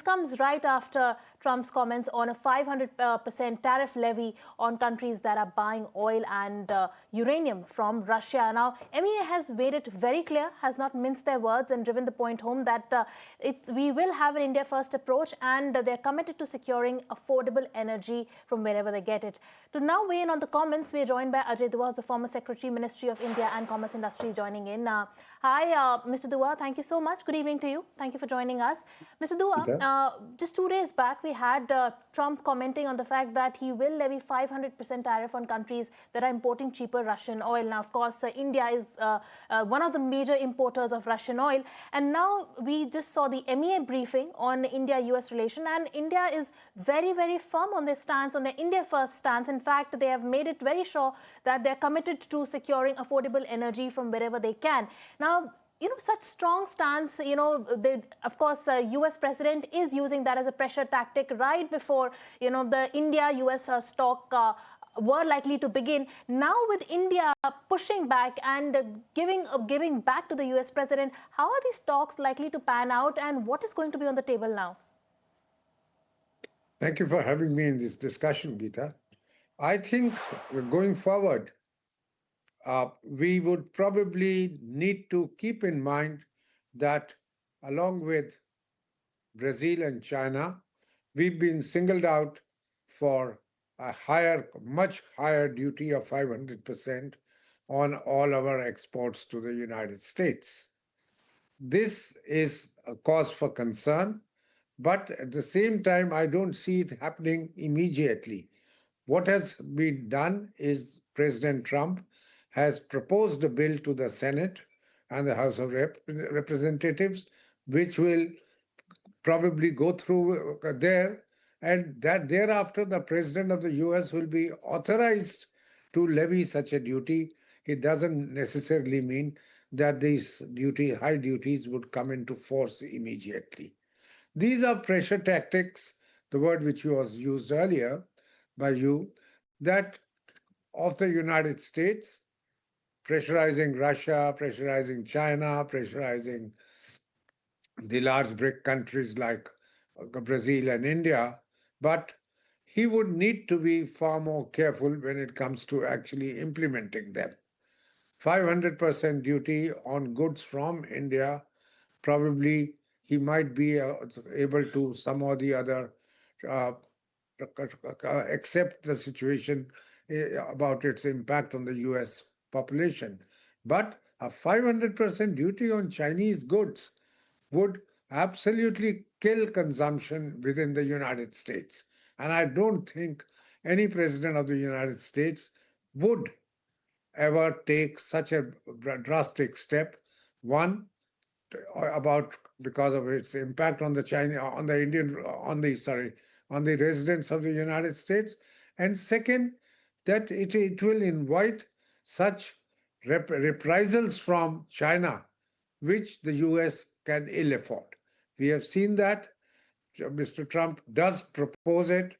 comes right after Trump's comments on a 500% tariff levy on countries that are buying oil and uranium from Russia. Now, MEA has made it very clear, has not minced their words and driven the point home that we will have an India first approach, and they're committed to securing affordable energy from wherever they get it. To now weigh in on the comments, we are joined by Ajay Dua, the former Secretary, Ministry of India and Commerce Industries, joining in. Hi, Mr. Dua. Thank you so much. Good evening to you. Thank you for joining us. Mr. Dua, just 2 days back, we had Trump commenting on the fact that he will levy 500% tariff on countries that are importing cheaper Russian oil. Now, of course, India is one of the major importers of Russian oil. And now we just saw the MEA briefing on India-US relation, and India is very, very firm on their stance, on their India first stance. In fact, they have made it very sure that they're committed to securing affordable energy from wherever they can. Now, such strong stance, of course, US president is using that as a pressure tactic right before, the India-US talk were likely to begin. Now, with India pushing back and giving back to the US president, how are these talks likely to pan out, and what is going to be on the table now? Thank you for having me in this discussion, Geeta. I think going forward, we would probably need to keep in mind that along with Brazil and China, we've been singled out for a much higher duty of 500% on all our exports to the United States. This is a cause for concern, but at the same time, I don't see it happening immediately. What has been done is President Trump has proposed a bill to the Senate and the House of Representatives, which will probably go through there, and that thereafter the President of the US will be authorized to levy such a duty. It doesn't necessarily mean that these high duties would come into force immediately. These are pressure tactics, the word which was used earlier by you, that of the United States, pressurizing Russia, pressurizing China, pressurizing the large BRIC countries like Brazil and India. But he would need to be far more careful when it comes to actually implementing them. 500% duty on goods from India, probably he might be able to some or the other accept the situation about its impact on the US population. But a 500% duty on Chinese goods would absolutely kill consumption within the United States. And I don't think any president of the United States would ever take such a drastic step. One, because of its impact on the residents of the United States, and second, that it will invite such reprisals from China, which the US can ill afford. We have seen that Mr. Trump does propose it,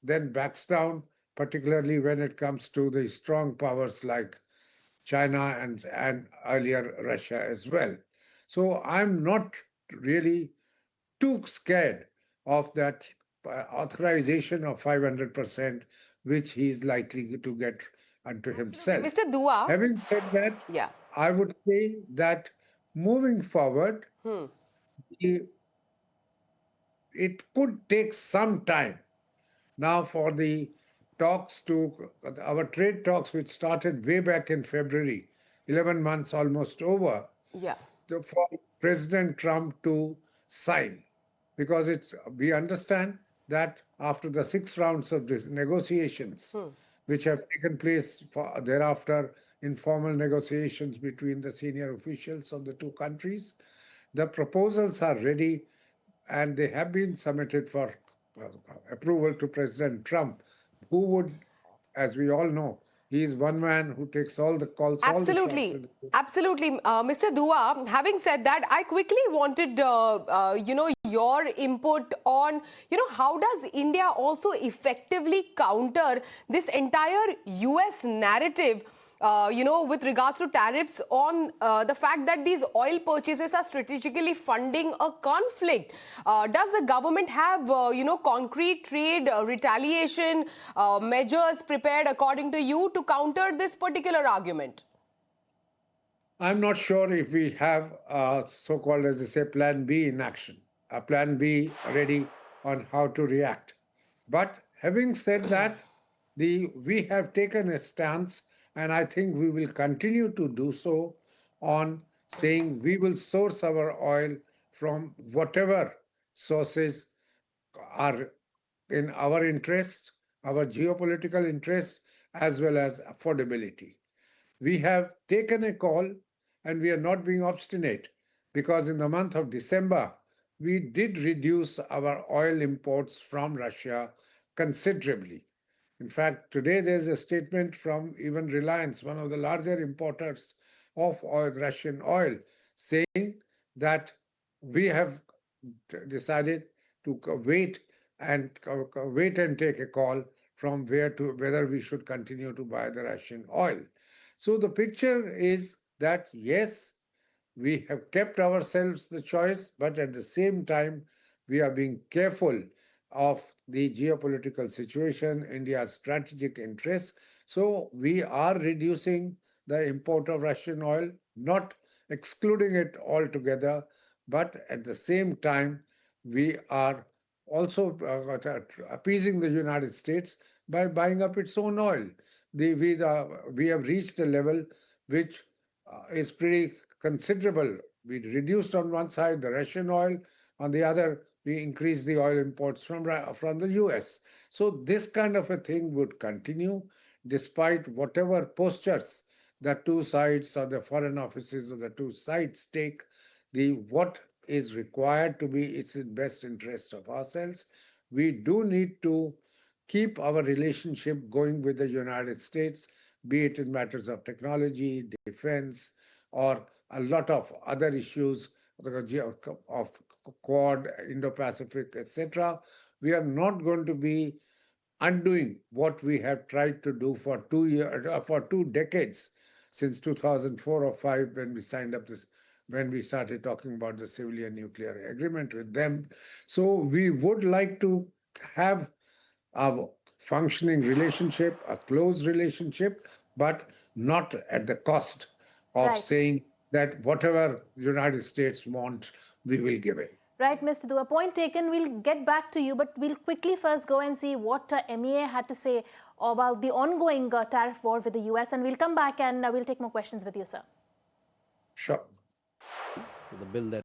then backs down, particularly when it comes to the strong powers like China and earlier Russia as well. So I'm not really too scared of that authorization of 500%, which he's likely to get unto himself. Mr. Dua. Having said that, I would say that moving forward, it could take some time now for the our trade talks, which started way back in February, 11 months almost over, for President Trump to sign. Because we understand that after the 6 rounds of negotiations, which have taken place thereafter, informal negotiations between the senior officials of the two countries, the proposals are ready and they have been submitted for approval to President Trump, who would, as we all know, he is one man who takes all the calls. Absolutely. Absolutely. Mr. Dua, having said that, I quickly wanted, your input on, how does India also effectively counter this entire US narrative with regards to tariffs on the fact that these oil purchases are strategically funding a conflict. Does the government have, concrete trade retaliation measures prepared according to you to counter this particular argument? I'm not sure if we have so-called, as they say, Plan B in action, a Plan B ready on how to react. But having said that, we have taken a stance, and I think we will continue to do so on saying we will source our oil from whatever sources are in our interest, our geopolitical interest, as well as affordability. We have taken a call and we are not being obstinate because in the month of December, we did reduce our oil imports from Russia considerably. In fact, today there's a statement from even Reliance, one of the larger importers of oil, Russian oil, saying that we have decided to wait and take a call from whether we should continue to buy the Russian oil. So the picture is that yes, we have kept ourselves the choice, but at the same time, we are being careful of the geopolitical situation, India's strategic interests. So we are reducing the import of Russian oil, not excluding it altogether, but at the same time, we are also appeasing the United States by buying up its own oil. We have reached a level which is pretty considerable. We reduced on one side the Russian oil, on the other, we increased the oil imports from the US. So this kind of a thing would continue despite whatever postures the two sides or the foreign offices of the two sides take. What is required to be it's in best interest of ourselves. We do need to keep our relationship going with the United States, be it in matters of technology, defense, or a lot of other issues of Quad, Indo-Pacific, etc. We are not going to be undoing what we have tried to do for 2 years, for 2 decades, since 2004 or 5, when we signed up this, when we started talking about the civilian nuclear agreement with them. So we would like to have a functioning relationship, a close relationship, but not at the cost of Right. saying that whatever the United States wants, we will give it. Right, Mr. Dua. Point taken. We'll get back to you, but we'll quickly first go and see what MEA had to say about the ongoing tariff war with the US, and we'll come back and we'll take more questions with you, sir. Sure. The bill that